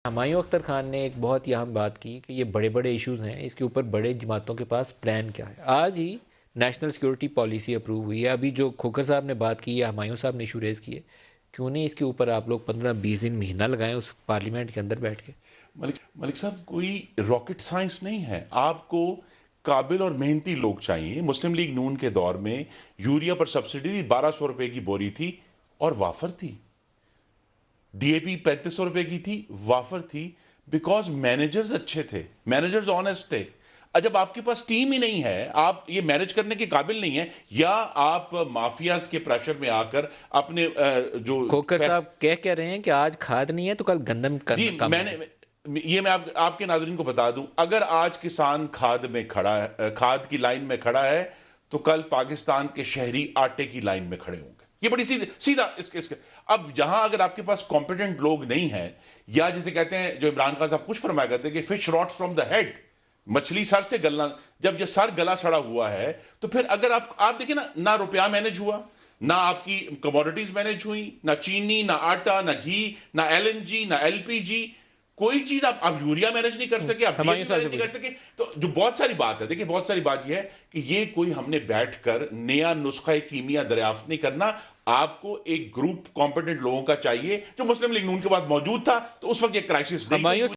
ہمایوں اختر خان نے ایک بہت ہی اہم بات کی کہ یہ بڑے بڑے ایشوز ہیں، اس کے اوپر بڑے جماعتوں کے پاس پلان کیا ہے۔ آج ہی نیشنل سیکورٹی پالیسی اپروو ہوئی ہے۔ ابھی جو کھوکھر صاحب نے بات کی ہے، ہمایوں صاحب نے ایشو ریز کی ہے، کیوں نہیں اس کے اوپر آپ لوگ 15-20 دن مہینہ لگائیں اس پارلیمنٹ کے اندر بیٹھ کے؟ ملک صاحب، کوئی راکٹ سائنس نہیں ہے. آپ کو قابل اور محنتی لوگ چاہیے. مسلم لیگ نون کے دور میں یوریا پر سبسڈی تھی، 1200 روپے کی بوری تھی اور وافر تھی. ڈی اے پی 3500 روپے کی تھی، وافر تھی. بیکاز مینیجرز اچھے تھے، مینیجرز آنےسٹ تھے. جب آپ کے پاس ٹیم ہی نہیں ہے، آپ یہ مینیج کرنے کے قابل نہیں ہیں، یا آپ مافیاز کے پریشر میں آ کر اپنے جو کھوکھر صاحب کہہ رہے ہیں کہ آج کھاد نہیں ہے تو کل گندم جی، کم میں ہے۔ نے یہ میں آپ کے ناظرین کو بتا دوں، اگر آج کسان کھاد کی لائن میں کھڑا ہے تو کل پاکستان کے شہری آٹے کی لائن میں کھڑے ہوں گے. یہ بڑی سیدھا اب یہاں اگر آپ کے پاس کمپیٹنٹ لوگ نہیں ہیں، یا جسے کہتے ہیں، جو عمران خان صاحب کچھ فرمایا کرتے ہیں کہ fish rots from the head, مچھلی سر سے گلنا، جب یہ سر گلا سڑا ہوا ہے تو پھر اگر آپ دیکھیں نا، نہ روپیہ مینج ہوا، نہ آپ کی کموڈیٹیز مینج ہوئی، نہ چینی، نہ آٹا، نہ گھی، نہ ایل این جی، نہ ایل پی جی، کوئی چیز. آپ یوریا مینج نہیں کر سکے، آپ ڈی اے ہمایوں پی صاحب مینج سے نہیں کر پوچھیں۔ سکے. تو جو بہت ساری بات ہے، دیکھیں بہت ساری بات یہ ہے کہ یہ کوئی ہم نے بیٹھ کر نیا نسخہ کیمیا دریافت نہیں کرنا. آپ کو ایک گروپ کمپیٹنٹ لوگوں کا چاہیے، جو مسلم لیگ نون کے بعد موجود تھا، تو اس وقت یہ کرائسس نہیں ہمایوں ہوئی.